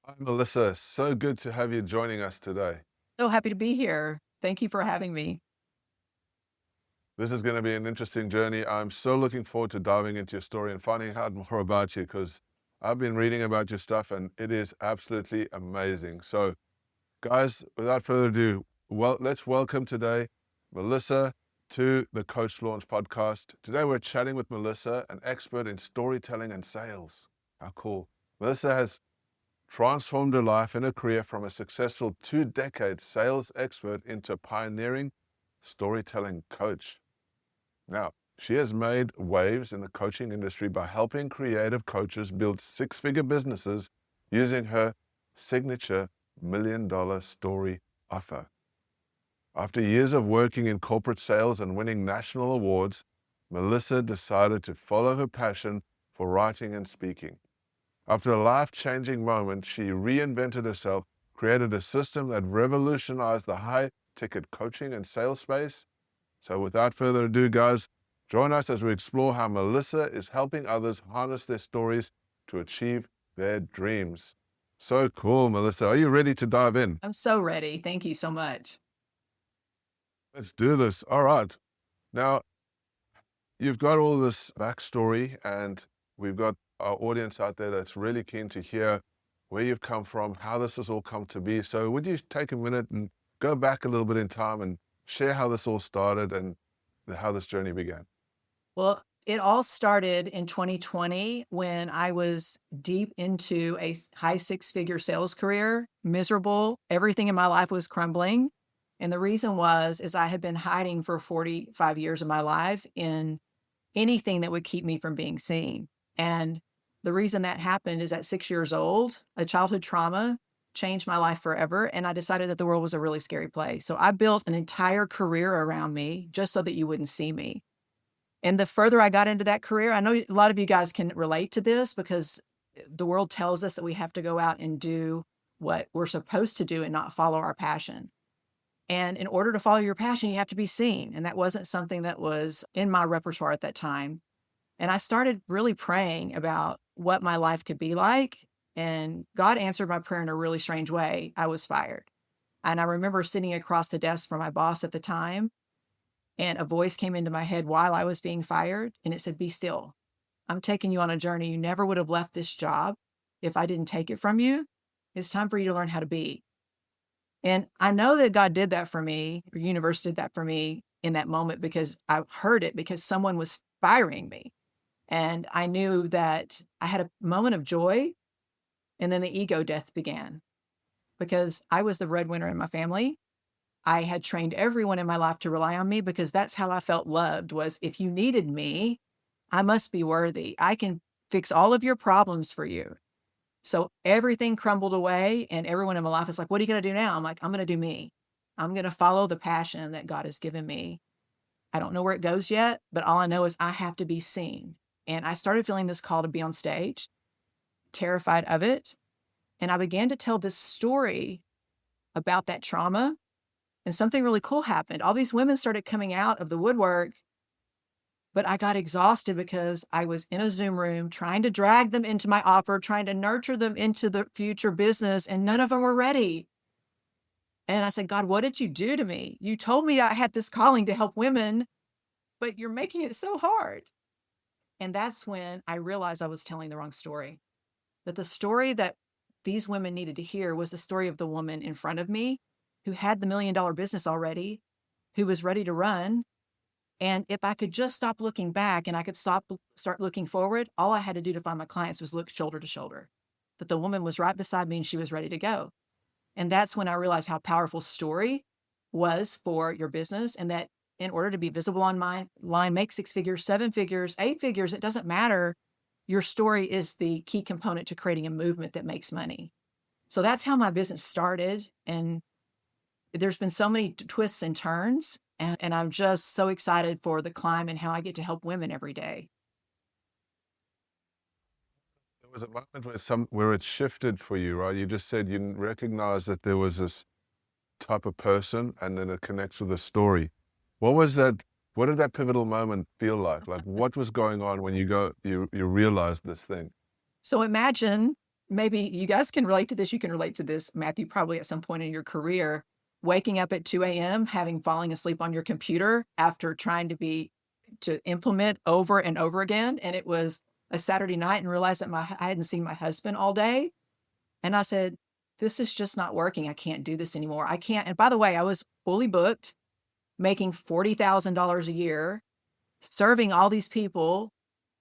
Hi, Melissa. So good to have you joining us today. So happy to be here. Thank you for having me. This is going to be an interesting journey. I'm so looking forward to diving into your story and finding out more about you because I've been reading about your stuff and it is absolutely amazing. So, guys, without further ado, let's welcome today Melissa to the Coach Launch podcast. Today, we're chatting with Melissa, an expert in storytelling and sales. How cool. Melissa has transformed her life and her career from a successful 2 decade sales expert into a pioneering storytelling coach. Now, she has made waves in the coaching industry by helping creative coaches build six-figure businesses using her signature $1 million story offer. After years of working in corporate sales and winning national awards, Melissa decided to follow her passion for writing and speaking. After a life-changing moment, she reinvented herself, created a system that revolutionized the high-ticket coaching and sales space. So without further ado, guys, join us as we explore how Melissa is helping others harness their stories to achieve their dreams. So cool, Melissa. Are you ready to dive in? I'm so ready. Thank you so much. Let's do this. All right. Now, you've got all this backstory, and we've got our audience out there that's really keen to hear where you've come from, how this has all come to be. So would you take a minute and go back a little bit in time and share how this all started and how this journey began? Well, it all started in 2020 when I was deep into a high six-figure sales career, miserable. Everything in my life was crumbling. And the reason is I had been hiding for 45 years of my life in anything that would keep me from being seen. And the reason that happened is at 6 years old, a childhood trauma changed my life forever. And I decided that the world was a really scary place. So I built an entire career around me just so that you wouldn't see me. And the further I got into that career, I know a lot of you guys can relate to this because the world tells us that we have to go out and do what we're supposed to do and not follow our passion. And in order to follow your passion, you have to be seen. And that wasn't something that was in my repertoire at that time. And I started really praying about what my life could be like. And God answered my prayer in a really strange way. I was fired. And I remember sitting across the desk from my boss at the time, and a voice came into my head while I was being fired. And it said, "Be still. I'm taking you on a journey. You never would have left this job if I didn't take it from you. It's time for you to learn how to be." And I know that God did that for me, or universe did that for me in that moment because I heard it because someone was firing me. And I knew that I had a moment of joy, and then the ego death began because I was the breadwinner in my family. I had trained everyone in my life to rely on me because that's how I felt loved was if you needed me, I must be worthy. I can fix all of your problems for you. So everything crumbled away and everyone in my life is like, "What are you going to do now?" I'm like, "I'm going to do me. I'm going to follow the passion that God has given me. I don't know where it goes yet, but all I know is I have to be seen." And I started feeling this call to be on stage, terrified of it. And I began to tell this story about that trauma. And something really cool happened. All these women started coming out of the woodwork, but I got exhausted because I was in a Zoom room trying to drag them into my offer, trying to nurture them into the future business, and none of them were ready. And I said, "God, what did you do to me? You told me I had this calling to help women, but you're making it so hard." And that's when I realized I was telling the wrong story. That the story that these women needed to hear was the story of the woman in front of me who had the $1 million business already, who was ready to run. And if I could just stop looking back and I could start looking forward, all I had to do to find my clients was look shoulder to shoulder. That the woman was right beside me and she was ready to go. And that's when I realized how powerful story was for your business, and that in order to be visible on my line, make six figures, seven figures, eight figures, it doesn't matter. Your story is the key component to creating a movement that makes money. So that's how my business started. And there's been so many twists and turns. And I'm just so excited for the climb and how I get to help women every day. There was a moment where it shifted for you, right? You just said you recognized that there was this type of person and then it connects with a story. What was that? What did that pivotal moment feel like? Like what was going on when you realized this thing? So imagine maybe you guys can relate to this. You can relate to this, Matthew, probably at some point in your career, waking up at 2 a.m., having falling asleep on your computer after trying to implement over and over again. And it was a Saturday night and realized that I hadn't seen my husband all day. And I said, this is just not working. I can't do this anymore. I can't. And by the way, I was fully booked, making $40,000 a year, serving all these people,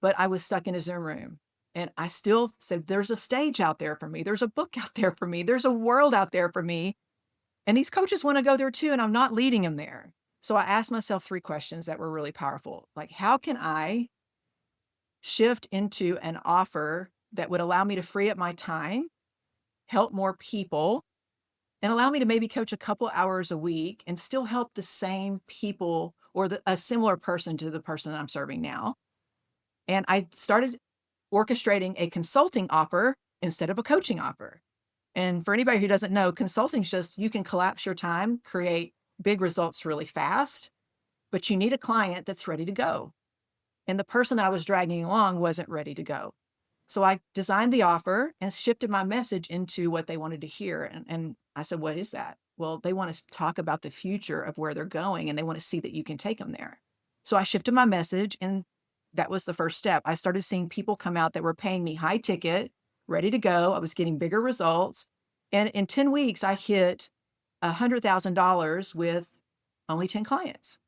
but I was stuck in a Zoom room. And I still said, there's a stage out there for me. There's a book out there for me. There's a world out there for me. And these coaches want to go there too. And I'm not leading them there. So I asked myself 3 questions that were really powerful. Like, how can I shift into an offer that would allow me to free up my time, help more people, and allow me to maybe coach a couple hours a week and still help the same people or a similar person to the person that I'm serving now? And I started orchestrating a consulting offer instead of a coaching offer. And for anybody who doesn't know, consulting is just you can collapse your time, create big results really fast, but you need a client that's ready to go. And the person that I was dragging along wasn't ready to go. So I designed the offer and shifted my message into what they wanted to hear. And I said, what is that? Well, they want to talk about the future of where they're going and they want to see that you can take them there. So I shifted my message, and that was the first step. I started seeing people come out that were paying me high ticket, ready to go. I was getting bigger results. And in 10 weeks, I hit $100,000 with only 10 clients.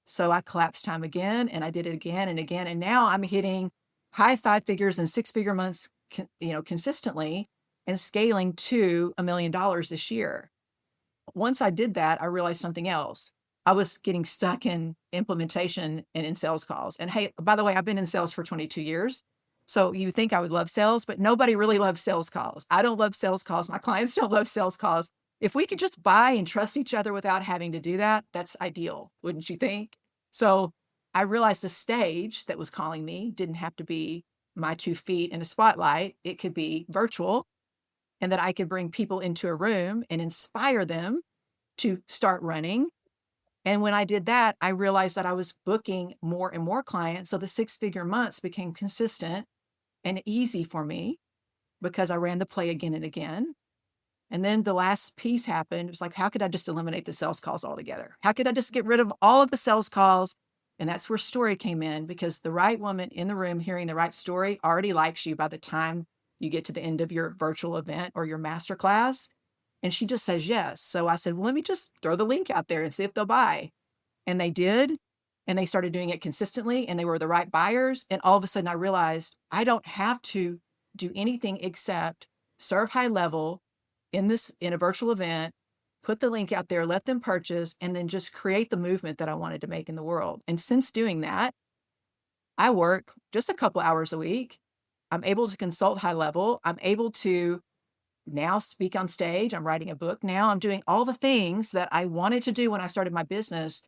So I collapsed time again, and I did it again and again. And now I'm hitting high 5 figures and 6-figure months, consistently, and scaling to $1 million this year. Once I did that, I realized something else. I was getting stuck in implementation and in sales calls. And hey, by the way, I've been in sales for 22 years. So you think I would love sales, but nobody really loves sales calls. I don't love sales calls. My clients don't love sales calls. If we could just buy and trust each other without having to do that, that's ideal, wouldn't you think? So I realized the stage that was calling me didn't have to be my 2 feet in a spotlight. It could be virtual, and that I could bring people into a room and inspire them to start running. And when I did that, I realized that I was booking more and more clients. So the 6-figure months became consistent and easy for me because I ran the play again and again. And then the last piece happened. It was like, how could I just eliminate the sales calls altogether? How could I just get rid of all of the sales calls? And that's where story came in, because the right woman in the room hearing the right story already likes you by the time you get to the end of your virtual event or your masterclass. And she just says yes. So I said, well, let me just throw the link out there and see if they'll buy. And they did. And they started doing it consistently, and they were the right buyers. And all of a sudden I realized I don't have to do anything except serve high level in a virtual event, put the link out there, let them purchase, and then just create the movement that I wanted to make in the world. And since doing that, I work just a couple hours a week. I'm able to consult high level. I'm able to now speak on stage. I'm writing a book now. I'm doing all the things that I wanted to do when I started my business.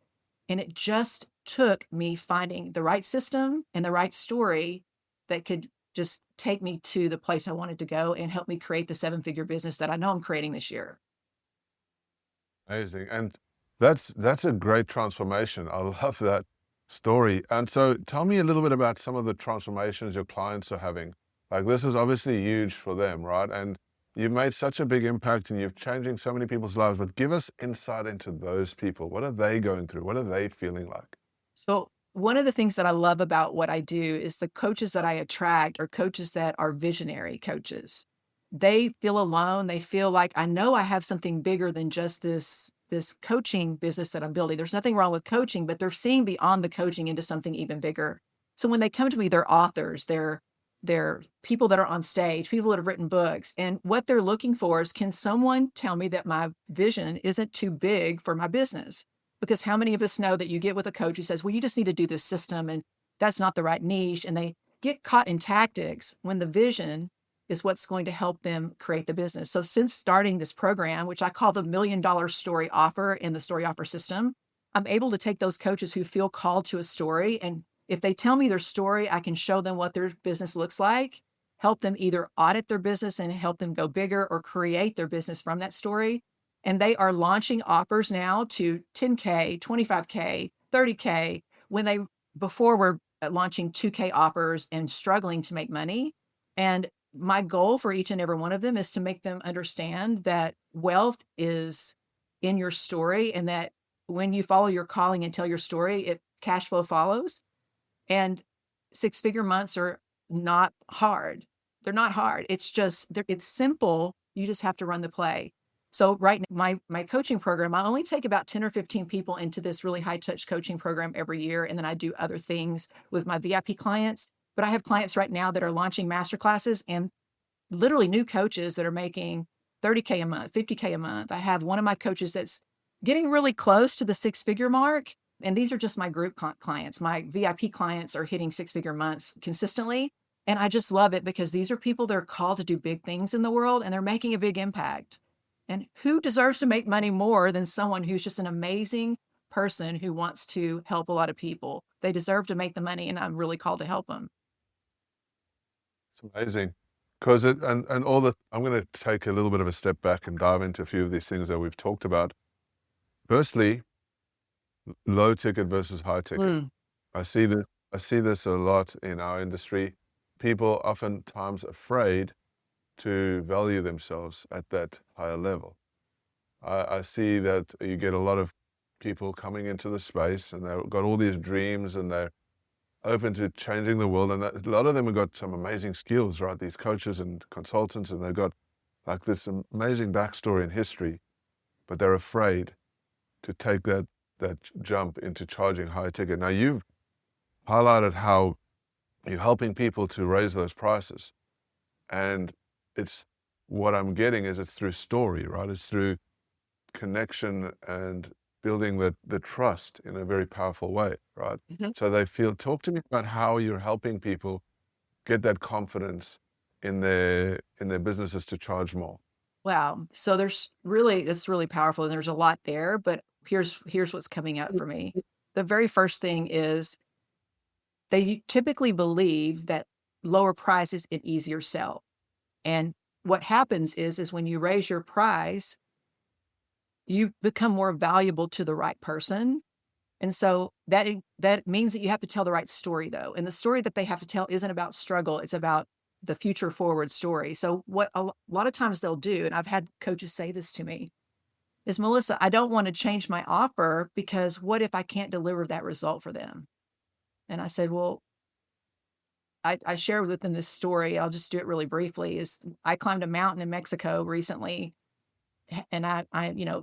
And it just took me finding the right system and the right story that could just take me to the place I wanted to go and help me create the 7-figure business that I know I'm creating this year. Amazing. And that's a great transformation. I love that story. And so tell me a little bit about some of the transformations your clients are having. Like, this is obviously huge for them, right? And you've made such a big impact and you're changing so many people's lives, but give us insight into those people. What are they going through? What are they feeling like? So one of the things that I love about what I do is the coaches that I attract are coaches that are visionary coaches. They feel alone. They feel like, I know I have something bigger than just this coaching business that I'm building. There's nothing wrong with coaching, but they're seeing beyond the coaching into something even bigger. So when they come to me, they're authors, they're people that are on stage, people that have written books. And what they're looking for is, can someone tell me that my vision isn't too big for my business? Because how many of us know that you get with a coach who says, well, you just need to do this system and that's not the right niche. And they get caught in tactics when the vision is what's going to help them create the business. So since starting this program, which I call the $1 million story offer in the story offer system, I'm able to take those coaches who feel called to a story. And if they tell me their story, I can show them what their business looks like, help them either audit their business and help them go bigger, or create their business from that story. And they are launching offers now to 10K, 25K, 30K, when before were launching 2K offers and struggling to make money. And my goal for each and every one of them is to make them understand that wealth is in your story, and that when you follow your calling and tell your story, cash flow follows. And six-figure months are not hard. They're not hard. It's simple. You just have to run the play. So right now, my coaching program, I only take about 10 or 15 people into this really high touch coaching program every year. And then I do other things with my VIP clients. But I have clients right now that are launching master classes, and literally new coaches that are making 30K a month, 50K a month. I have one of my coaches that's getting really close to the six-figure mark. And these are just my group clients. My VIP clients are hitting six-figure months consistently. And I just love it because these are people that are called to do big things in the world, and they're making a big impact. And who deserves to make money more than someone who's just an amazing person who wants to help a lot of people? They deserve to make the money, and I'm really called to help them. It's amazing. Because and all the, I'm going to take a little bit of a step back and dive into a few of these things that we've talked about. Firstly, low ticket versus high ticket. Mm. I see this, I see this a lot in our industry. People oftentimes afraid to value themselves at that higher level. I see that you get a lot of people coming into the space and they've got all these dreams and they're open to changing the world. And a lot of them have got some amazing skills, right? These coaches and consultants, and they've got like this amazing backstory and history, but they're afraid to take that jump into charging high ticket. Now you've highlighted how you're helping people to raise those prices, and it's what I'm getting is it's through story, right? It's through connection and building the trust in a very powerful way, right? Mhm. So they feel, talk to me about how you're helping people get that confidence in their businesses to charge more. Wow. So it's really powerful, and there's a lot there, but here's what's coming up for me. The very first thing is they typically believe that lower price is an easier sell. And what happens is when you raise your price, you become more valuable to the right person. And so that means that you have to tell the right story, though. And the story that they have to tell isn't about struggle, it's about the future forward story. So what a lot of times they'll do, and I've had coaches say this to me, is, Melissa, I don't want to change my offer because what if I can't deliver that result for them? And I said, well, I shared with them this story. I'll just do it really briefly. Is I climbed a mountain in Mexico recently, and I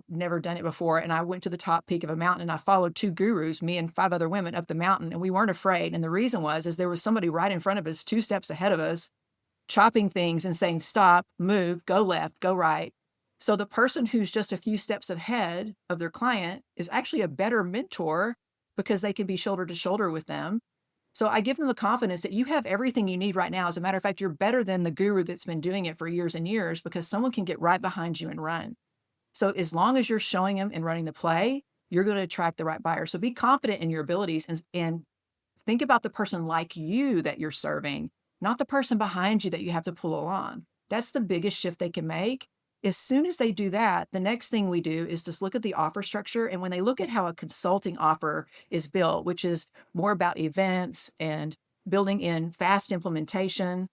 never done it before. And I went to the top peak of a mountain, and I followed two gurus, me and five other women, up the mountain, and we weren't afraid. And the reason is there was somebody right in front of us, two steps ahead of us, chopping things and saying, stop, move, go left, go right. So the person who's just a few steps ahead of their client is actually a better mentor because they can be shoulder to shoulder with them. So I give them the confidence that you have everything you need right now. As a matter of fact, you're better than the guru that's been doing it for years and years, because someone can get right behind you and run. So as long as you're showing them and running the play, you're going to attract the right buyer. So be confident in your abilities, and think about the person like you that you're serving, not the person behind you that you have to pull along. That's the biggest shift they can make. As soon as they do that, the next thing we do is just look at the offer structure. And when they look at how a consulting offer is built, which is more about events and building in fast implementation,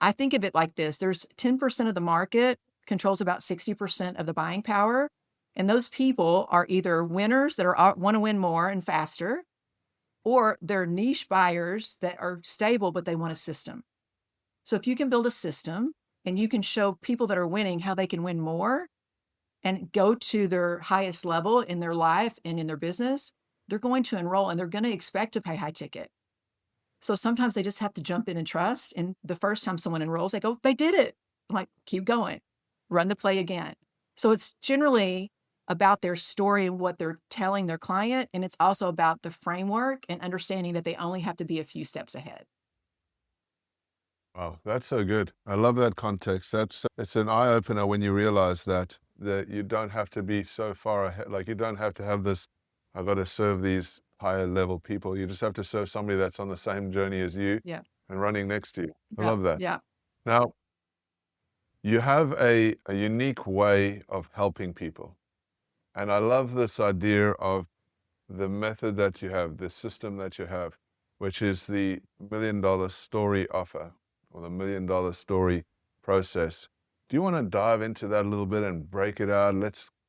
I think of it like this. There's 10% of the market controls about 60% of the buying power. And those people are either winners that want to win more and faster, or they're niche buyers that are stable, but they want a system. So if you can build a system and you can show people that are winning how they can win more and go to their highest level in their life and in their business, they're going to enroll, and they're going to expect to pay high ticket. So sometimes they just have to jump in and trust. And the first time someone enrolls, they go, they did it. I'm like, keep going, run the play again. So it's generally about their story and what they're telling their client. And it's also about the framework and understanding that they only have to be a few steps ahead. Wow, that's so good. I love that context. It's an eye opener when you realize that you don't have to be so far ahead. Like you don't have to have this, I've got to serve these higher level people. You just have to serve somebody that's on the same journey as you Yeah. and running next to you. I Yeah. love that. Yeah. Now, you have a unique way of helping people. And I love this idea of the method that you have, the system that you have, which is the $1 million story offer, or the $1 million story process. Do you want to dive into that a little bit and break it out?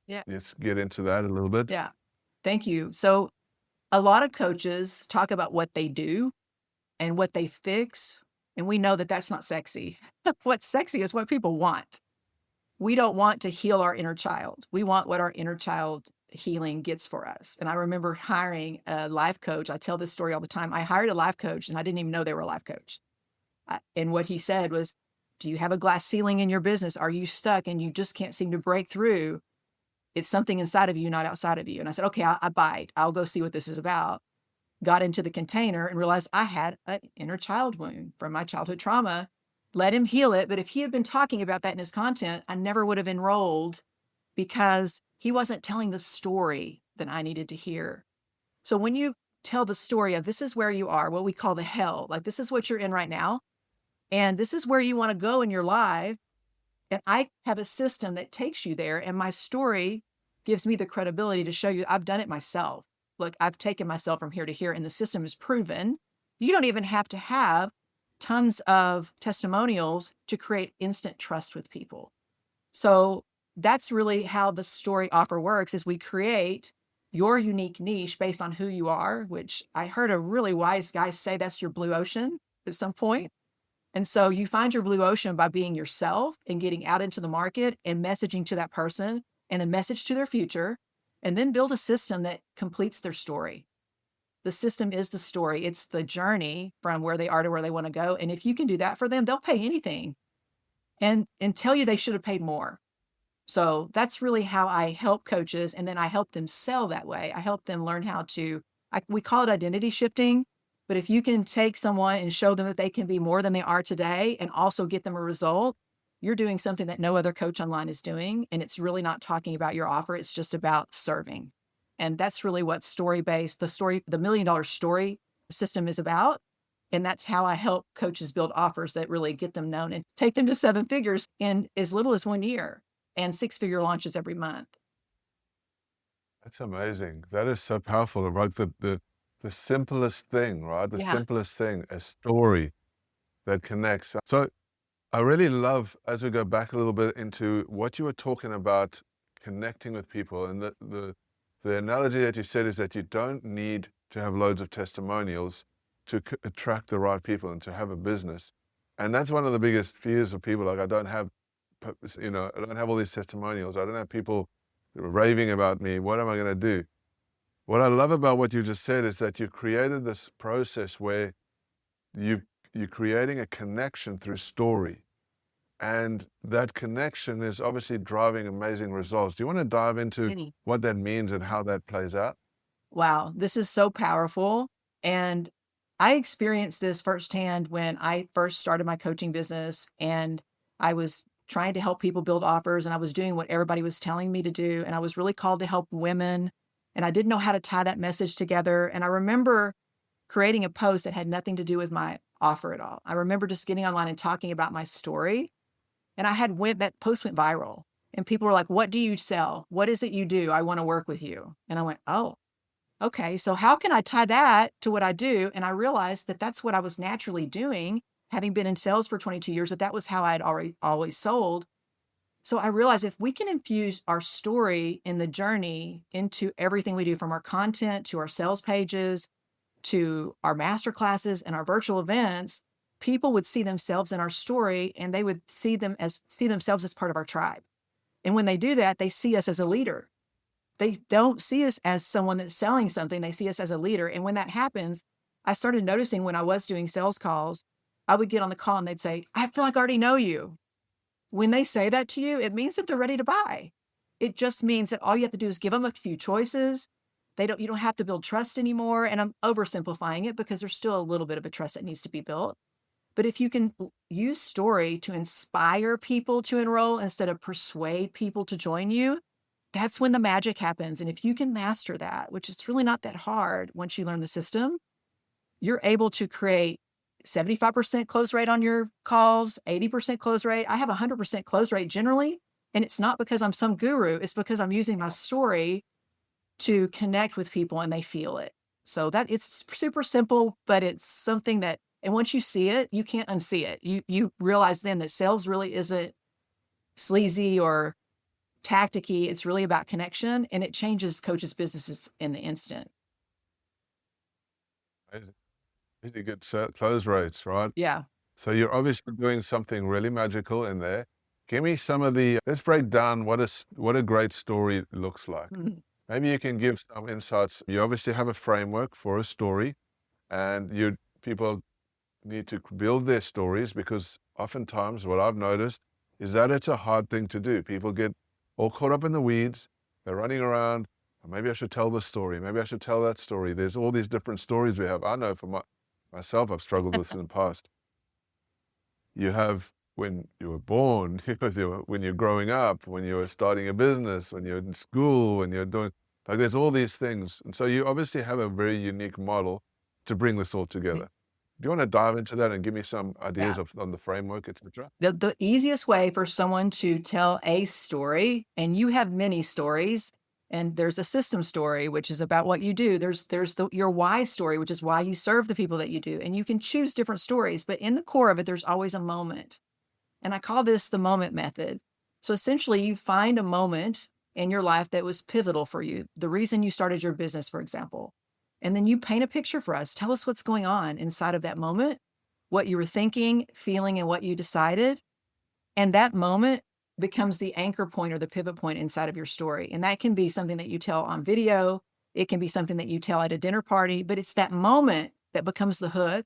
Yeah. Let's get into that a little bit. Yeah. Thank you. So a lot of coaches talk about what they do and what they fix, and we know that that's not sexy. What's sexy is what people want. We don't want to heal our inner child. We want what our inner child healing gets for us. And I remember hiring a life coach. I tell this story all the time. I hired a life coach and I didn't even know they were a life coach. And what he said was, do you have a glass ceiling in your business? Are you stuck and you just can't seem to break through? It's something inside of you, not outside of you. And I said, okay, I bite. I'll go see what this is about. Got into the container and realized I had an inner child wound from my childhood trauma. Let him heal it. But if he had been talking about that in his content, I never would have enrolled because he wasn't telling the story that I needed to hear. So when you tell the story of this is where you are, what we call the hell, like this is what you're in right now, and this is where you want to go in your life, and I have a system that takes you there, and my story gives me the credibility to show you I've done it myself. Look, I've taken myself from here to here, and the system is proven. You don't even have to have tons of testimonials to create instant trust with people. So that's really how the story offer works, is we create your unique niche based on who you are, which I heard a really wise guy say that's your blue ocean at some point. And so you find your blue ocean by being yourself and getting out into the market and messaging to that person and a message to their future, and then build a system that completes their story. The system is the story. It's the journey from where they are to where they want to go. And if you can do that for them, they'll pay anything and tell you they should have paid more. So that's really how I help coaches. And then I help them sell that way. I help them learn how to, we call it identity shifting. But if you can take someone and show them that they can be more than they are today and also get them a result, you're doing something that no other coach online is doing. And it's really not talking about your offer. It's just about serving. And that's really what story-based, the $1 million story system is about. And that's how I help coaches build offers that really get them known and take them to 7 figures in as little as 1 year, and 6-figure launches every month. That's amazing. That is so powerful. Right? The simplest thing, right? The Yeah. simplest thing, a story that connects. So I really love, as we go back a little bit into what you were talking about, connecting with people, and the analogy that you said is that you don't need to have loads of testimonials to attract the right people and to have a business. And that's one of the biggest fears of people. Like, I don't have, I don't have all these testimonials. I don't have people raving about me. What am I going to do? What I love about what you just said is that you created this process where you're creating a connection through story. And that connection is obviously driving amazing results. Do you want to dive into what that means and how that plays out? Wow, this is so powerful. And I experienced this firsthand when I first started my coaching business, and I was trying to help people build offers, and I was doing what everybody was telling me to do. And I was really called to help women, and I didn't know how to tie that message together. And I remember creating a post that had nothing to do with my offer at all. I remember just getting online and talking about my story. And that post went viral, and people were like, what do you sell? What is it you do? I want to work with you. And I went, oh, okay. So how can I tie that to what I do? And I realized that that's what I was naturally doing, having been in sales for 22 years, that was how I'd always sold. So I realized if we can infuse our story in the journey into everything we do, from our content to our sales pages, to our master classes and our virtual events, people would see themselves in our story, and they would see themselves as part of our tribe. And when they do that, they see us as a leader. They don't see us as someone that's selling something. They see us as a leader. And when that happens, I started noticing when I was doing sales calls, I would get on the call and they'd say, I feel like I already know you. When they say that to you, it means that they're ready to buy. It just means that all you have to do is give them a few choices. You don't have to build trust anymore. And I'm oversimplifying it because there's still a little bit of a trust that needs to be built. But if you can use story to inspire people to enroll instead of persuade people to join you, that's when the magic happens. And if you can master that, which is really not that hard once you learn the system, you're able to create 75% close rate on your calls, 80% close rate. I have 100% close rate generally. And it's not because I'm some guru. It's because I'm using my story to connect with people and they feel it. So that it's super simple, but it's something that And once you see it, you can't unsee it. You realize then that sales really isn't sleazy or tacticky. It's really about connection, and it changes coaches' businesses in the instant. Amazing. Really good close rates, right? Yeah. So you're obviously doing something really magical in there. Give me some of the, let's break down what a great story looks like. Mhm. Maybe you can give some insights. You obviously have a framework for a story, and people need to build their stories because oftentimes what I've noticed is that it's a hard thing to do. People get all caught up in the weeds. They're running around. Maybe I should tell this story. Maybe I should tell that story. There's all these different stories we have. I know for myself, I've struggled with in the past. You have when you were born, when you're growing up, when you were starting a business, when you're in school, when you're doing, like, there's all these things. And so you obviously have a very unique model to bring this all together. Do you want to dive into that and give me some ideas Yeah. on the framework, etc.? The easiest way for someone to tell a story, and you have many stories, and there's a system story, which is about what you do. There's your why story, which is why you serve the people that you do. And you can choose different stories, but in the core of it, there's always a moment. And I call this the moment method. So essentially, you find a moment in your life that was pivotal for you, the reason you started your business, for example. And then you paint a picture for us. Tell us what's going on inside of that moment, what you were thinking, feeling, and what you decided. And that moment becomes the anchor point or the pivot point inside of your story. And that can be something that you tell on video. It can be something that you tell at a dinner party, but it's that moment that becomes the hook.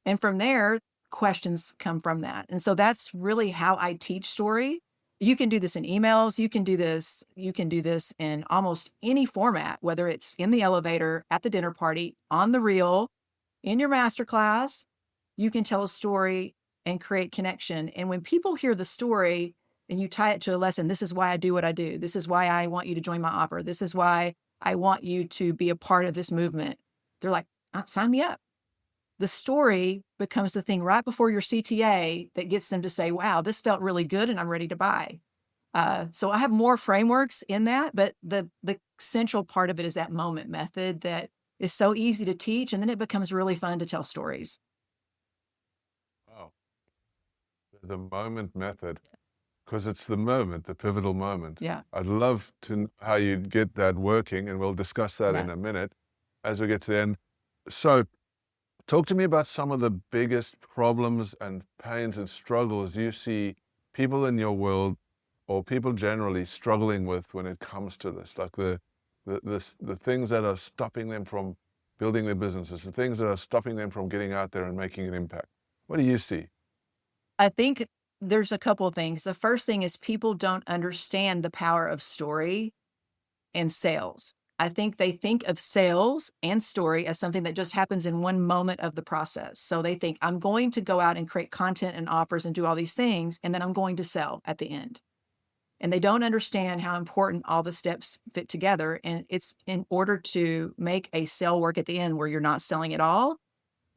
And from there, questions come from that. And so that's really how I teach story. You can do this in emails, you can do this in almost any format, whether it's in the elevator, at the dinner party, on the reel, in your masterclass. You can tell a story and create connection. And when people hear the story and you tie it to a lesson, this is why I do what I do. This is why I want you to join my offer. This is why I want you to be a part of this movement. They're like, sign me up. The story becomes the thing right before your CTA that gets them to say, wow, this felt really good and I'm ready to buy. So I have more frameworks in that, but the central part of it is that moment method that is so easy to teach, and then it becomes really fun to tell stories. Wow. The moment method, because it's the moment, the pivotal moment. Yeah. I'd love to know how you get that working, and we'll discuss that Yeah. in a minute as we get to the end. So talk to me about some of the biggest problems and pains and struggles you see people in your world or people generally struggling with when it comes to this, like the things that are stopping them from building their businesses, the things that are stopping them from getting out there and making an impact. What do you see? I think there's a couple of things. The first thing is people don't understand the power of story and sales. I think they think of sales and story as something that just happens in one moment of the process. So they think, I'm going to go out and create content and offers and do all these things, and then I'm going to sell at the end. And they don't understand how important all the steps fit together. And it's in order to make a sale work at the end where you're not selling at all,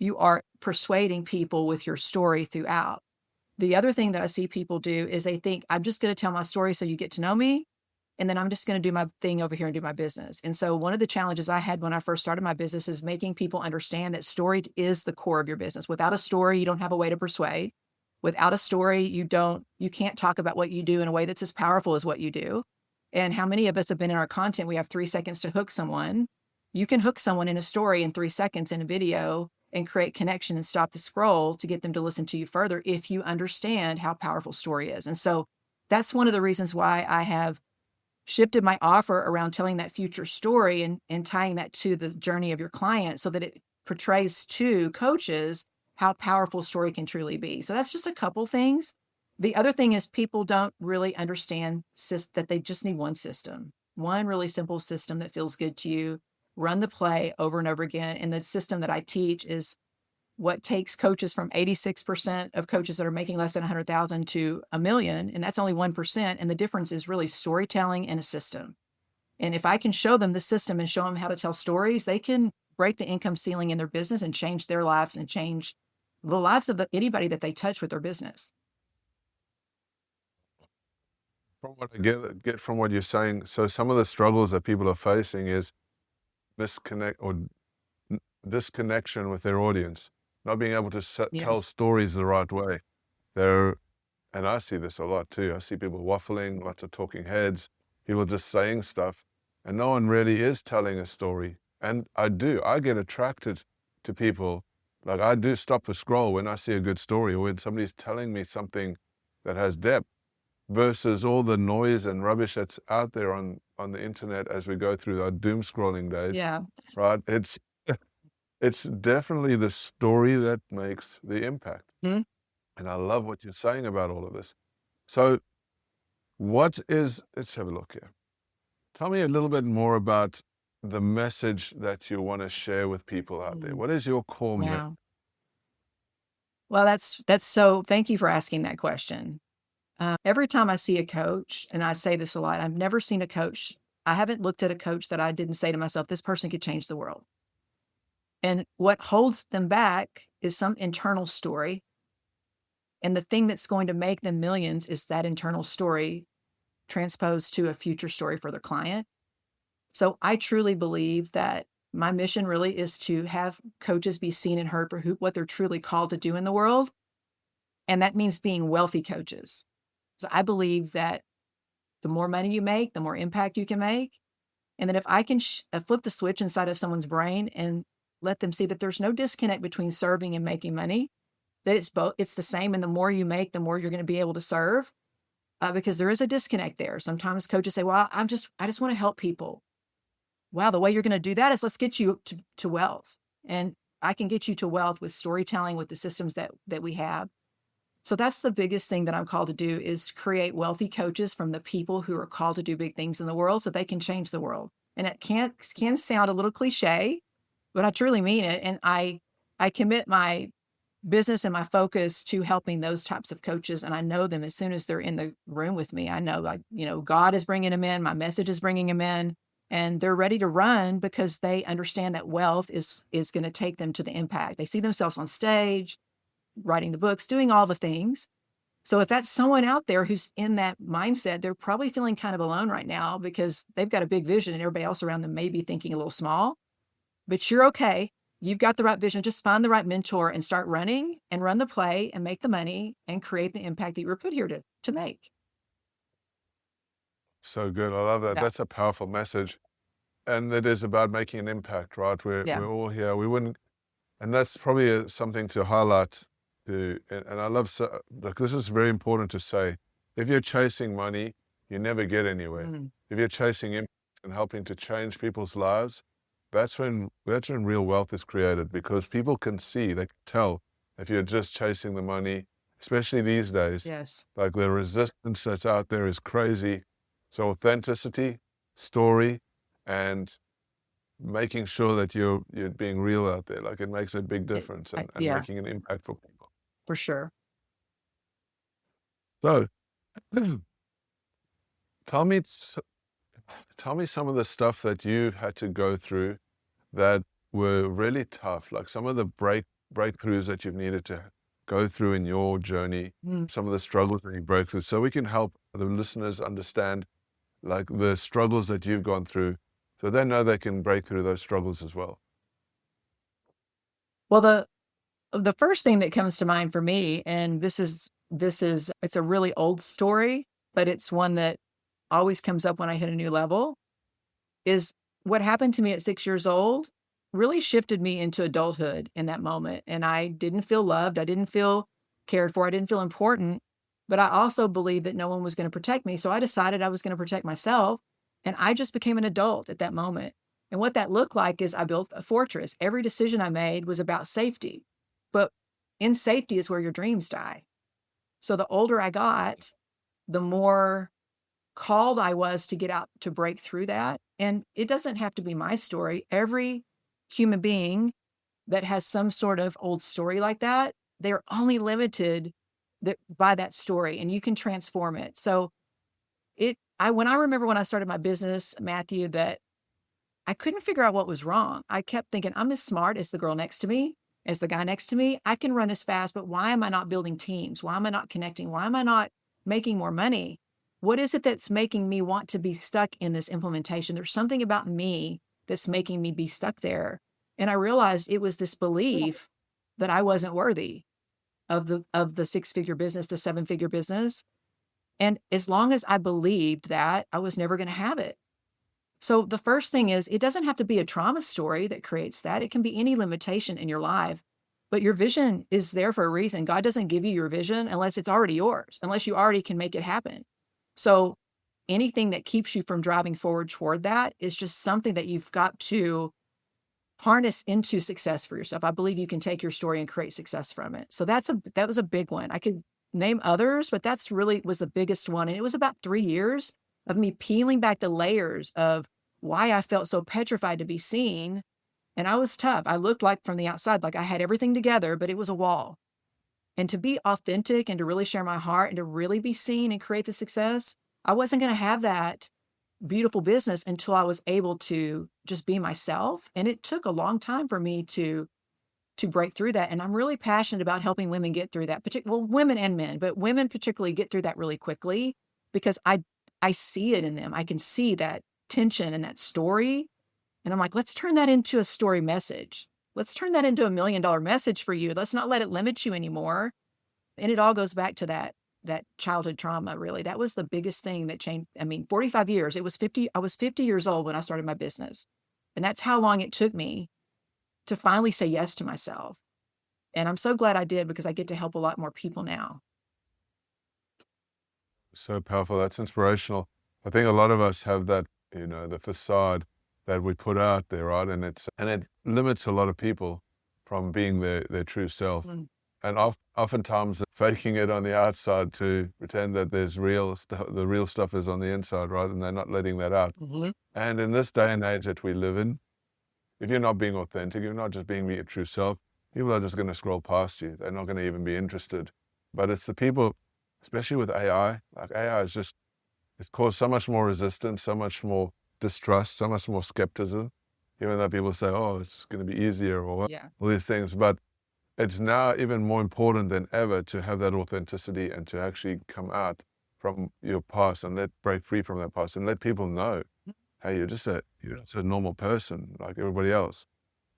you are persuading people with your story throughout. The other thing that I see people do is they think, I'm just going to tell my story so you get to know me. And then I'm just going to do my thing over here and do my business. And so one of the challenges I had when I first started my business is making people understand that story is the core of your business. Without a story, you don't have a way to persuade. Without a story, you can't talk about what you do in a way that's as powerful as what you do. And how many of us have been in our content? We have 3 seconds to hook someone. You can hook someone in a story in 3 seconds in a video and create connection and stop the scroll to get them to listen to you further if you understand how powerful story is. And so that's one of the reasons why I have shifted my offer around telling that future story and tying that to the journey of your client so that it portrays to coaches how powerful story can truly be. So that's just a couple things. The other thing is people don't really understand that they just need one system, one really simple system that feels good to you. Run the play over and over again. And the system that I teach is what takes coaches from 86% of coaches that are making less than 100,000 to a million. And that's only 1%. And the difference is really storytelling and a system. And if I can show them the system and show them how to tell stories, they can break the income ceiling in their business and change their lives and change the lives of anybody that they touch with their business. From what I get from what you're saying, so some of the struggles that people are facing is disconnection with their audience. not being able to tell Yes. stories the right way. They're, and I see this a lot too. I see people waffling, lots of talking heads, people just saying stuff, and no one really is telling a story. And I get attracted to people. Like I do stop a scroll when I see a good story or when somebody's telling me something that has depth versus all the noise and rubbish that's out there on the internet as we go through our doom scrolling days, Yeah. right? It's definitely the story that makes the impact. Mhm. And I love what you're saying about all of this. So let's have a look here. Tell me a little bit more about the message that you want to share with people out there. Mm. What is your core message? Yeah. Well, that's so thank you for asking that question. Every time I see a coach, and I say this a lot, I've never seen a coach. I haven't looked at a coach that I didn't say to myself, this person could change the world. And what holds them back is some internal story. And the thing that's going to make them millions is that internal story transposed to a future story for their client. So I truly believe that my mission really is to have coaches be seen and heard for what they're truly called to do in the world. And that means being wealthy coaches. So I believe that the more money you make, the more impact you can make. And then if I can flip the switch inside of someone's brain and let them see that there's no disconnect between serving and making money, that it's both, it's the same. And the more you make, the more you're going to be able to serve, because there is a disconnect there. Sometimes coaches say, well, I just want to help people. Wow, the way you're going to do that is let's get you to wealth. And I can get you to wealth with storytelling, with the systems that we have. So that's the biggest thing that I'm called to do is create wealthy coaches from the people who are called to do big things in the world so they can change the world. And it can sound a little cliche, but I truly mean it. And I commit my business and my focus to helping those types of coaches. And I know them as soon as they're in the room with me. I know, like, God is bringing them in, my message is bringing them in, and they're ready to run because they understand that wealth is going to take them to the impact. They see themselves on stage, writing the books, doing all the things. So if that's someone out there who's in that mindset, they're probably feeling kind of alone right now because they've got a big vision and everybody else around them may be thinking a little small, but you're okay. You've got the right vision. Just find the right mentor and start running and run the play and make the money and create the impact that you were put here to make. So good. I love that. Yeah. That's a powerful message. And it is about making an impact, right? Yeah. We're all here. We wouldn't, and that's probably something to highlight. And I love, like, this is very important to say. If you're chasing money, you never get anywhere. Mm. If you're chasing impact and helping to change people's lives, that's when real wealth is created because people can see, they can tell if you're just chasing the money, especially these days. Yes. Like the resistance that's out there is crazy. So authenticity, story, and making sure that you're being real out there, like it makes a big difference and Yeah, making an impact for people. for sure. So tell me, tell me some of the stuff that you've had to go through that were really tough, like some of the breakthroughs that you've needed to go through in your journey, Mm. some of the struggles that you broke through, so we can help the listeners understand like the struggles that you've gone through, so they know they can break through those struggles as well. Well, the first thing that comes to mind for me, and this is it's a really old story, but it's one that always comes up when I hit a new level, is what happened to me at 6 years old really shifted me into adulthood in that moment. And I didn't feel loved. I didn't feel cared for. I didn't feel important. But I also believed that no one was going to protect me. So I decided I was going to protect myself. And I just became an adult at that moment. And what that looked like is I built a fortress. Every decision I made was about safety. But in safety is where your dreams die. So the older I got, the more called I was to get out to break through that. And it doesn't have to be my story. Every human being that has some sort of old story like that, they're only limited by that story and you can transform it. So when I remember when I started my business, Matthew, that I couldn't figure out what was wrong. I kept thinking, I'm as smart as the girl next to me, as the guy next to me. I can run as fast, but why am I not building teams? Why am I not connecting? Why am I not making more money? What is it that's making me want to be stuck in this implementation? There's something about me that's making me be stuck there. And I realized it was this belief that I wasn't worthy of the six-figure business, the seven-figure business. And as long as I believed that, I was never going to have it. So the first thing is, it doesn't have to be a trauma story that creates that. It can be any limitation in your life, but your vision is there for a reason. God doesn't give you your vision unless it's already yours, unless you already can make it happen. So anything that keeps you from driving forward toward that is just something that you've got to harness into success for yourself. I believe you can take your story and create success from it. So that was a big one. I could name others, but that's really was the biggest one. And it was about 3 years of me peeling back the layers of why I felt so petrified to be seen. And I was tough. I looked like from the outside, like I had everything together, but it was a wall. And to be authentic and to really share my heart and to really be seen and create the success, I wasn't going to have that beautiful business until I was able to just be myself. And it took a long time for me to break through that. And I'm really passionate about helping women get through that, well, women and men, but women particularly get through that really quickly because I see it in them. I can see that tension and that story. And I'm like, let's turn that into a story message. Let's turn that into $1 million message for you. Let's not let it limit you anymore. And it all goes back to that childhood trauma, really. That was the biggest thing that changed. I mean, 45 years. I was 50 years old when I started my business. And that's how long it took me to finally say yes to myself. And I'm so glad I did because I get to help a lot more people now. So powerful. That's inspirational. I think a lot of us have that, the facade that we put out there, right? And it limits a lot of people from being their true self. Mm. And oftentimes faking it on the outside to pretend that there's real stuff, the real stuff is on the inside, right? And they're not letting that out. Mhm. And in this day and age that we live in, if you're not being authentic, you're not just being your true self, people are just going to scroll past you. They're not going to even be interested. But it's the people, especially with AI, like AI is just, it's caused so much more resistance, so much more distrust, so much more skepticism, even though people say, oh, it's going to be easier or what, Yeah. all these things. But it's now even more important than ever to have that authenticity and to actually come out from your past and break free from that past and let people know, hey, you're just a normal person like everybody else.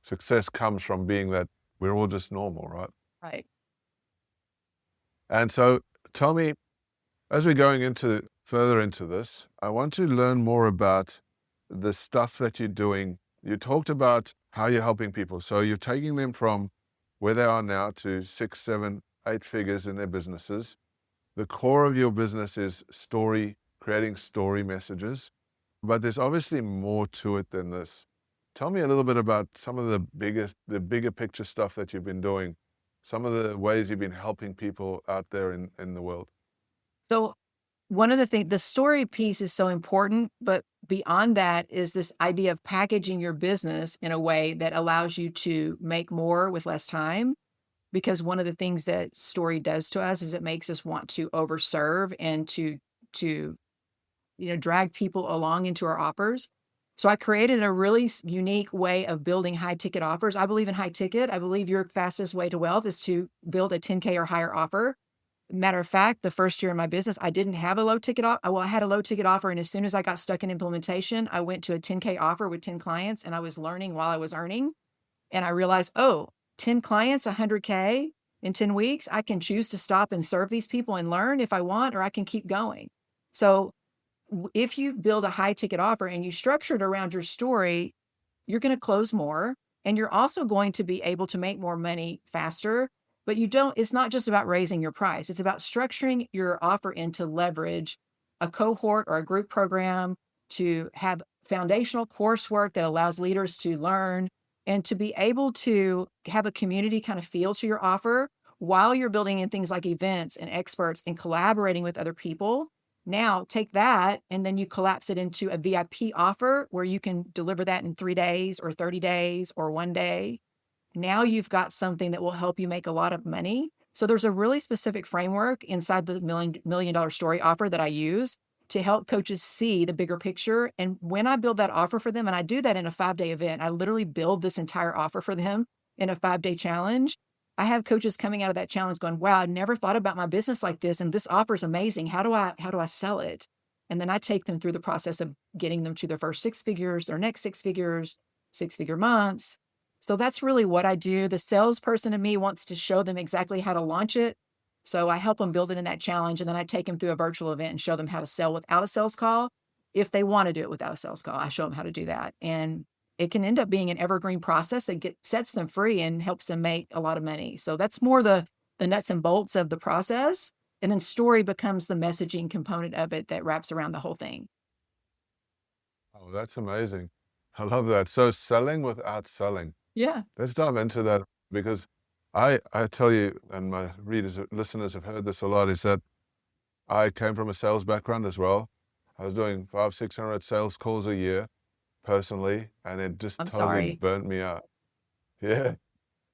Success comes from being that we're all just normal, right? Right. And so tell me, as we're going into further into this, I want to learn more about the stuff that you're doing. You talked about how you're helping people. So you're taking them from where they are now to 6, 7, 8 figures in their businesses. The core of your business is creating story messages, but there's obviously more to it than this. Tell me a little bit about some of the bigger picture stuff that you've been doing, some of the ways you've been helping people out there in the world. So one of the things, the story piece is so important, but beyond that is this idea of packaging your business in a way that allows you to make more with less time. Because one of the things that story does to us is it makes us want to overserve and to drag people along into our offers. So I created a really unique way of building high ticket offers. I believe in high ticket. I believe your fastest way to wealth is to build a 10K or higher offer. Matter of fact, the first year in my business, I didn't have a low ticket offer. Well, I had a low ticket offer. And as soon as I got stuck in implementation, I went to a 10K offer with 10 clients and I was learning while I was earning. And I realized, oh, 10 clients, 100K in 10 weeks, I can choose to stop and serve these people and learn if I want, or I can keep going. So if you build a high ticket offer and you structure it around your story, you're going to close more and you're also going to be able to make more money faster. But it's not just about raising your price. It's about structuring your offer into leverage a cohort or a group program to have foundational coursework that allows leaders to learn and to be able to have a community kind of feel to your offer while you're building in things like events and experts and collaborating with other people. Now take that and then you collapse it into a VIP offer where you can deliver that in 3 days or 30 days or 1 day. Now you've got something that will help you make a lot of money. So there's a really specific framework inside the million dollar story offer that I use to help coaches see the bigger picture. And when I build that offer for them, and I do that in a 5-day event, I literally build this entire offer for them in a 5-day challenge. I have coaches coming out of that challenge going, wow, I never thought about my business like this. And this offer is amazing. How do I sell it? And then I take them through the process of getting them to their first 6 figures, their next 6 figures, 6-figure months, So that's really what I do. The salesperson in me wants to show them exactly how to launch it. So I help them build it in that challenge. And then I take them through a virtual event and show them how to sell without a sales call. If they want to do it without a sales call, I show them how to do that. And it can end up being an evergreen process that sets them free and helps them make a lot of money. So that's more the nuts and bolts of the process. And then story becomes the messaging component of it that wraps around the whole thing. Oh, that's amazing. I love that. So selling without selling. Yeah, Let's dive into that because I tell you, and my readers, listeners have heard this a lot, is that I came from a sales background as well. I was doing 600 sales calls a year personally, and it just I'm totally sorry. burnt me out. Yeah,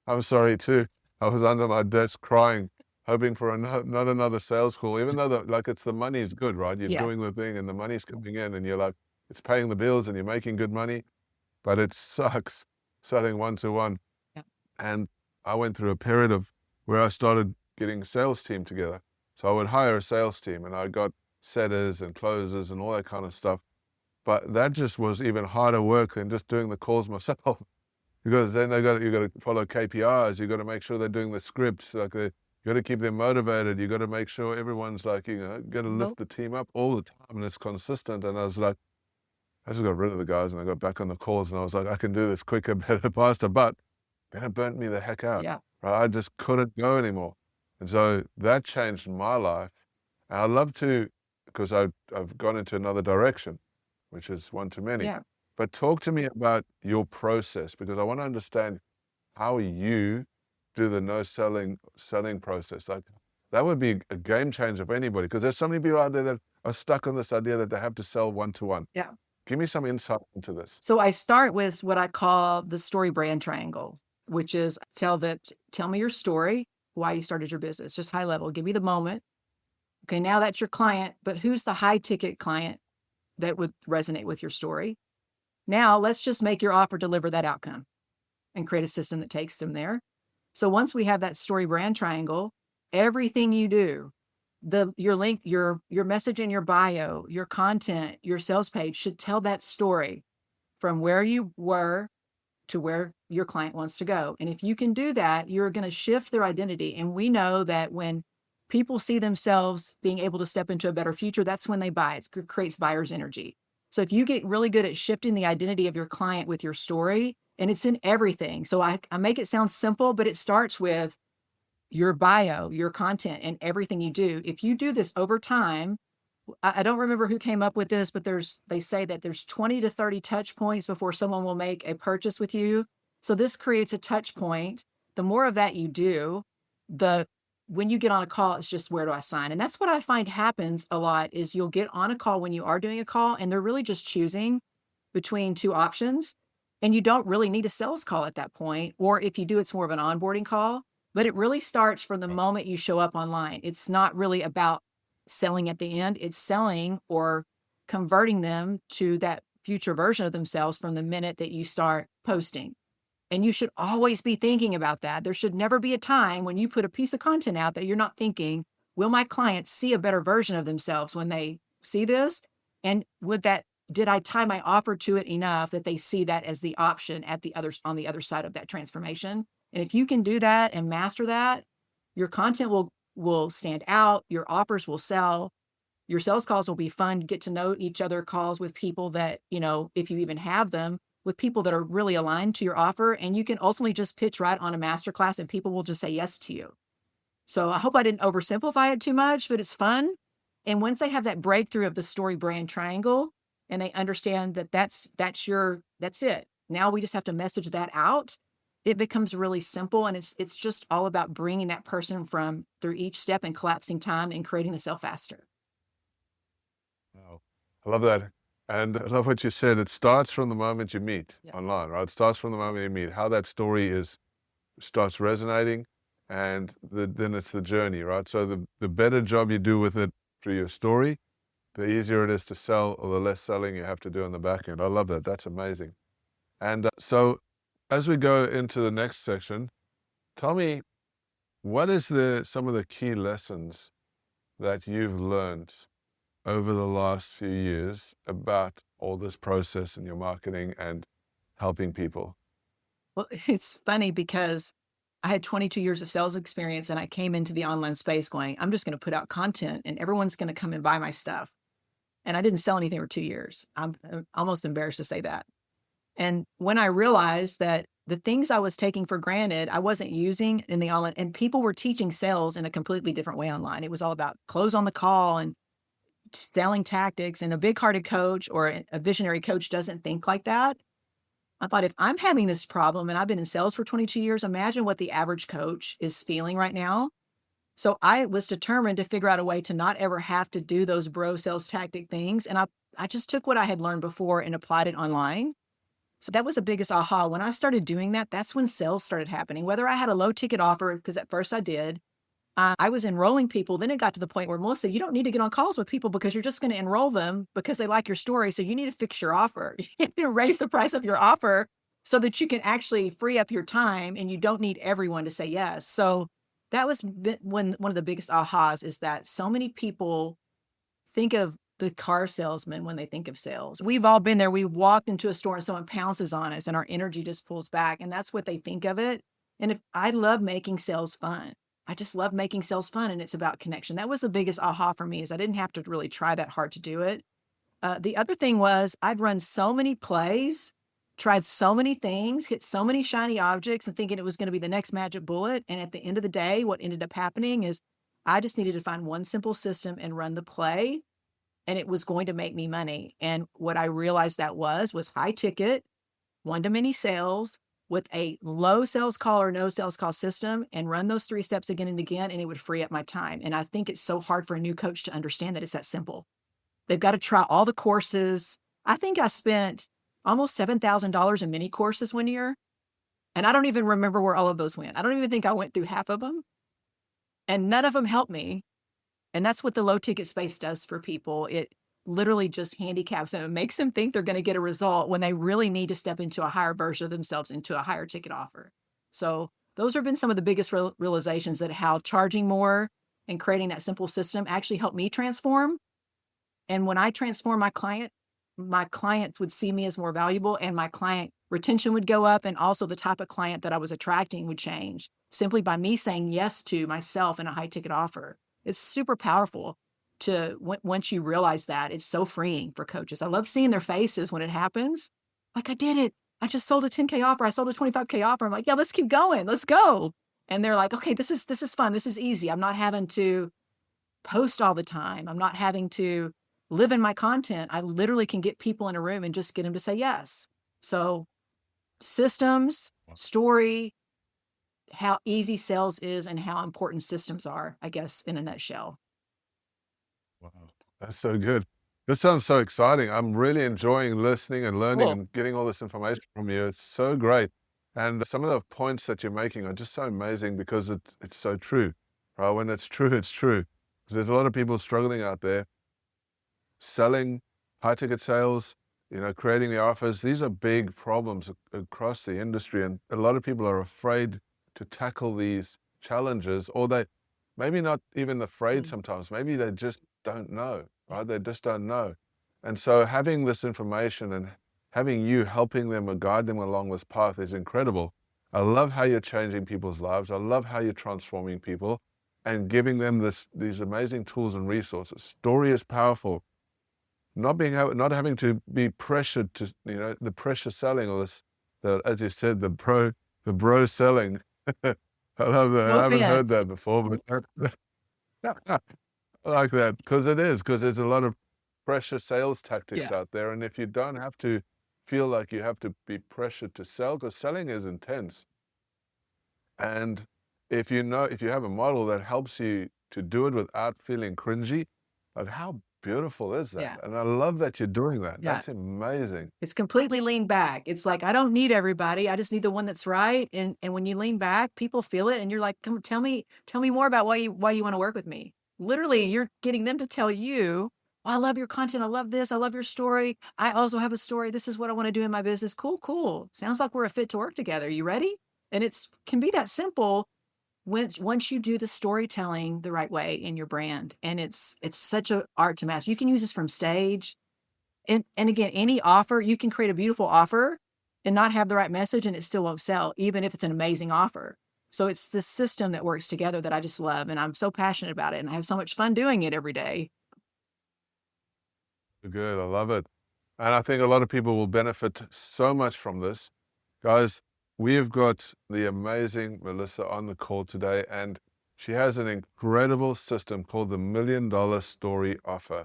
I'm sorry too. I was under my desk crying, hoping for not another sales call, even though like it's the money is good, right? You're Yeah, doing the thing and the money's coming in and you're like, it's paying the bills and you're making good money, but it sucks selling one-to-one. yeah, And I went through a period of where I started getting a sales team together. So I would hire a sales team and I got setters and closers and all that kind of stuff. But that just was even harder work than just doing the calls myself. Because then you got to follow KPIs. You got to make sure they're doing the scripts. You got to keep them motivated. You got to make sure everyone's like, got to lift nope, the team up all the time and it's consistent. And I was like, I just got rid of the guys and I got back on the calls and I was like, I can do this quicker, better, faster. But then it burnt me the heck out. yeah, Right? I just couldn't go anymore. And so that changed my life. And I love to, because I've gone into another direction, which is one to many. yeah. But talk to me about your process because I want to understand how you do the no selling process. Like that would be a game changer for anybody because there's so many people out there that are stuck on this idea that they have to sell one-to-one. Yeah. Give me some insight into this. So I start with what I call the story brand triangle, which is tell me your story, why you started your business, just high level. Give me the moment. Okay, now that's your client, but who's the high ticket client that would resonate with your story? Now let's just make your offer deliver that outcome and create a system that takes them there. So once we have that story brand triangle, everything you do, your link, your message in your bio, your content, your sales page should tell that story from where you were to where your client wants to go. And if you can do that, you're going to shift their identity. And we know that when people see themselves being able to step into a better future, that's when they buy. It creates buyer's energy. So if you get really good at shifting the identity of your client with your story, and it's in everything. So I make it sound simple, but it starts with your bio, your content, and everything you do. If you do this over time, I don't remember who came up with this, but they say that there's 20 to 30 touch points before someone will make a purchase with you. So this creates a touch point. The more of that you do, the when you get on a call, it's just where do I sign? And that's what I find happens a lot is you'll get on a call when you are doing a call and they're really just choosing between two options. And you don't really need a sales call at that point. Or if you do, it's more of an onboarding call. But it really starts from the moment you show up online. It's not really about selling at the end, it's selling or converting them to that future version of themselves from the minute that you start posting. And you should always be thinking about that. There should never be a time when you put a piece of content out that you're not thinking, will my clients see a better version of themselves when they see this? And did I tie my offer to it enough that they see that as the option on the other side of that transformation? And if you can do that and master that, your content will stand out, your offers will sell, your sales calls will be fun, get to know each other calls with people that, if you even have them, with people that are really aligned to your offer. And you can ultimately just pitch right on a masterclass and people will just say yes to you. So I hope I didn't oversimplify it too much, but it's fun. And once they have that breakthrough of the story brand triangle and they understand that that's it. Now we just have to message that out. It becomes really simple and it's just all about bringing that person from through each step and collapsing time and creating the sale faster. Wow. I love that. And I love what you said. It starts from the moment you meet Yeah. online, right? It starts from the moment you meet, how that story starts resonating, and then it's the journey, right? So the better job you do with it through your story, the easier it is to sell or the less selling you have to do on the back end. I love that. That's amazing. And so as we go into the next section, tell me what is some of the key lessons that you've learned over the last few years about all this process in your marketing and helping people? Well, it's funny because I had 22 years of sales experience and I came into the online space going, I'm just going to put out content and everyone's going to come and buy my stuff. And I didn't sell anything for 2 years. I'm almost embarrassed to say that. And when I realized that the things I was taking for granted, I wasn't using in the online, and people were teaching sales in a completely different way online. It was all about close on the call and selling tactics. And a big hearted coach or a visionary coach doesn't think like that. I thought, if I'm having this problem and I've been in sales for 22 years, imagine what the average coach is feeling right now. So I was determined to figure out a way to not ever have to do those bro sales tactic things. And I just took what I had learned before and applied it online. So that was the biggest aha. When I started doing that, that's when sales started happening. Whether I had a low ticket offer, because at first I did, I was enrolling people. Then it got to the point where, Melissa, you don't need to get on calls with people because you're just going to enroll them because they like your story. So you need to fix your offer. You need to raise the price of your offer so that you can actually free up your time and you don't need everyone to say yes. So that was when one of the biggest ahas is that so many people think of the car salesman when they think of sales. We've all been there. We walked into a store and someone pounces on us and our energy just pulls back. And that's what they think of it. And if I love making sales fun, I just love making sales fun. And it's about connection. That was the biggest aha for me, is I didn't have to really try that hard to do it. The other thing was I'd run so many plays, tried so many things, hit so many shiny objects and thinking it was going to be the next magic bullet. And at the end of the day, what ended up happening is I just needed to find one simple system and run the play, and it was going to make me money. And what I realized that was high ticket, one-to-many sales with a low sales call or no sales call system, and run those 3 steps again and again, and it would free up my time. And I think it's so hard for a new coach to understand that it's that simple. They've got to try all the courses. I think I spent almost $7,000 in mini courses one year, and I don't even remember where all of those went. I don't even think I went through half of them, and none of them helped me. And that's what the low ticket space does for people. It literally just handicaps them. It makes them think they're going to get a result when they really need to step into a higher version of themselves, into a higher ticket offer. So those have been some of the biggest realizations, that how charging more and creating that simple system actually helped me transform. And when I transform my clients would see me as more valuable, and my client retention would go up. And also the type of client that I was attracting would change simply by me saying yes to myself in a high ticket offer. It's super powerful once you realize that. It's so freeing for coaches. I love seeing their faces when it happens. Like, I did it. I just sold a 10K offer. I sold a 25K offer. I'm like, yeah, let's keep going. Let's go. And they're like, okay, this is fun. This is easy. I'm not having to post all the time. I'm not having to live in my content. I literally can get people in a room and just get them to say yes. So systems, story, how easy sales is and how important systems are, I guess, in a nutshell. Wow, that's so good. This sounds so exciting. I'm really enjoying listening and learning Cool. and getting all this information from you. It's so great. And some of the points that you're making are just so amazing because it's so true. Right? When it's true, it's true. 'Cause there's a lot of people struggling out there selling high ticket sales, creating the offers. These are big problems across the industry. And a lot of people are afraid to tackle these challenges, or they maybe not even afraid Mm, sometimes. Maybe they just don't know, yeah. right? They just don't know. And so having this information and having you helping them or guide them along this path is incredible. I love how you're changing people's lives. I love how you're transforming people and giving them these amazing tools and resources. Story is powerful. Not having to be pressured to, the pressure selling, or as you said, the bro selling. I love that. No I haven't heard offense. that before, but I like that because there's a lot of pressure sales tactics Yeah. out there, and if you don't have to feel like you have to be pressured to sell, because selling is intense, and if you have a model that helps you to do it without feeling cringy, like how beautiful is that? Yeah. And I love that you're doing that. Yeah. That's amazing. It's completely lean back. It's like, I don't need everybody. I just need the one that's right. And when you lean back, people feel it and you're like, come tell me more about why you want to work with me. Literally, you're getting them to tell you, oh, I love your content. I love this. I love your story. I also have a story. This is what I want to do in my business. Cool, cool. Sounds like we're a fit to work together. You ready? And it's can be that simple once you do the storytelling the right way in your brand. And it's such a art to master. You can use this from stage, and again, any offer, you can create a beautiful offer and not have the right message and it still won't sell, even if it's an amazing offer. So it's this system that works together that I just love. And I'm so passionate about it. And I have so much fun doing it every day. Good. I love it. And I think a lot of people will benefit so much from this. Guys, we have got the amazing Melissa on the call today, and she has an incredible system called the $1 million Story Offer.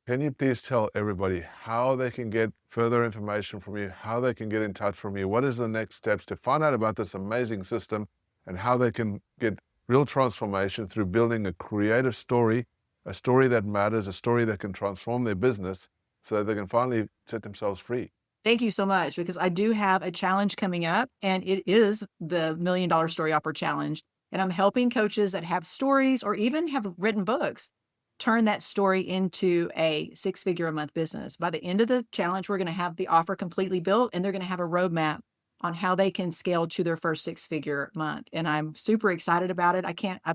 Can you please tell everybody how they can get further information from you, how they can get in touch from you? What is the next steps to find out about this amazing system and how they can get real transformation through building a creative story, a story that matters, a story that can transform their business so that they can finally set themselves free? Thank you so much because I do have a challenge coming up, and it is the $1 million Story Offer Challenge. And I'm helping coaches that have stories or even have written books turn that story into a six-figure a month business. By the end of the challenge, we're going to have the offer completely built, and they're going to have a roadmap on how they can scale to their first six-figure month. And I'm super excited about it.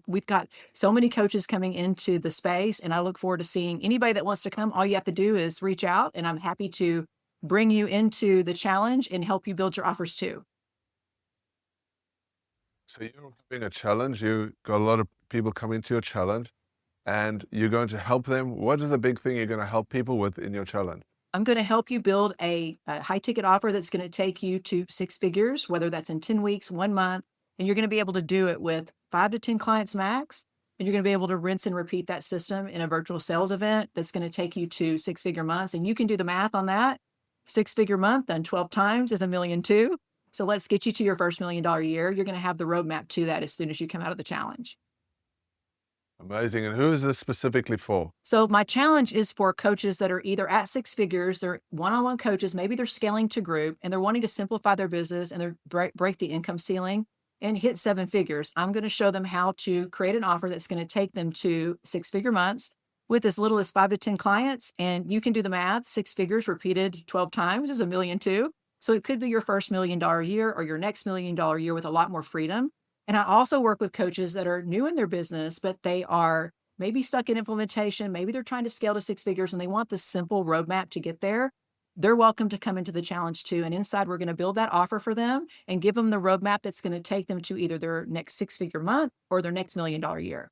We've got so many coaches coming into the space, and I look forward to seeing anybody that wants to come. All you have to do is reach out, and I'm happy to bring you into the challenge and help you build your offers too. So you're having a challenge, you got a lot of people coming to your challenge, and you're going to help them. What is the big thing you're going to help people with in your challenge? I'm going to help you build a high ticket offer that's going to take you to six figures, whether that's in 10 weeks, 1 month, and you're going to be able to do it with 5 to 10 clients max. And you're going to be able to rinse and repeat that system in a virtual sales event that's going to take you to six-figure months. And you can do the math on that. Six-figure month done 12 times is $1.2 million. So let's get you to your first $1 million year. You're going to have the roadmap to that as soon as you come out of the challenge. Amazing. And who is this specifically for? So my challenge is for coaches that are either at six figures, they're one-on-one coaches, maybe they're scaling to group and they're wanting to simplify their business and they're break the income ceiling and hit seven figures. I'm going to show them how to create an offer that's going to take them to six-figure months with as little as 5 to 10 clients. And you can do the math. Six figures repeated 12 times is $1.2 million. So it could be your first $1 million year or your next $1 million year with a lot more freedom. And I also work with coaches that are new in their business, but they are maybe stuck in implementation. Maybe they're trying to scale to six figures and they want the simple roadmap to get there. They're welcome to come into the challenge too. And inside, we're going to build that offer for them and give them the roadmap that's going to take them to either their next six-figure month or their next $1 million year.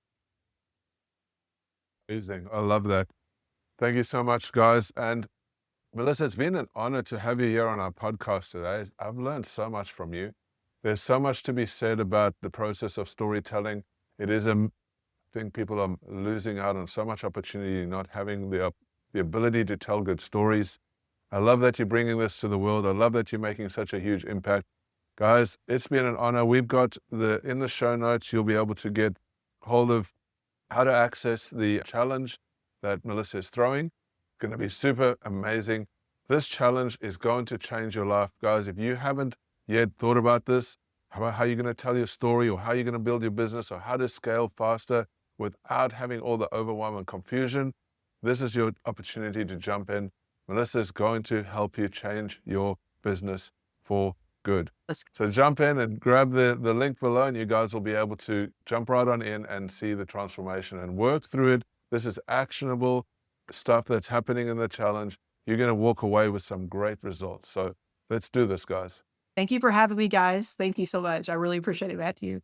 Amazing. I love that. Thank you so much, guys. And Melissa, it's been an honor to have you here on our podcast today. I've learned so much from you. There's so much to be said about the process of storytelling. It is I think people are losing out on so much opportunity, not having the ability to tell good stories. I love that you're bringing this to the world. I love that you're making such a huge impact. Guys, it's been an honor. We've got in the show notes, you'll be able to get hold of how to access the challenge that Melissa is throwing. It's going to be super amazing. This challenge is going to change your life, guys. If you haven't yet thought about this, about how you're going to tell your story or how you're going to build your business or how to scale faster without having all the overwhelm and confusion, this is your opportunity to jump in. Melissa is going to help you change your business for good. So jump in and grab the link below and you guys will be able to jump right on in and see the transformation and work through it. This is actionable stuff that's happening in the challenge. You're going to walk away with some great results. So let's do this, guys. Thank you for having me, guys. Thank you so much. I really appreciate it, Matthew.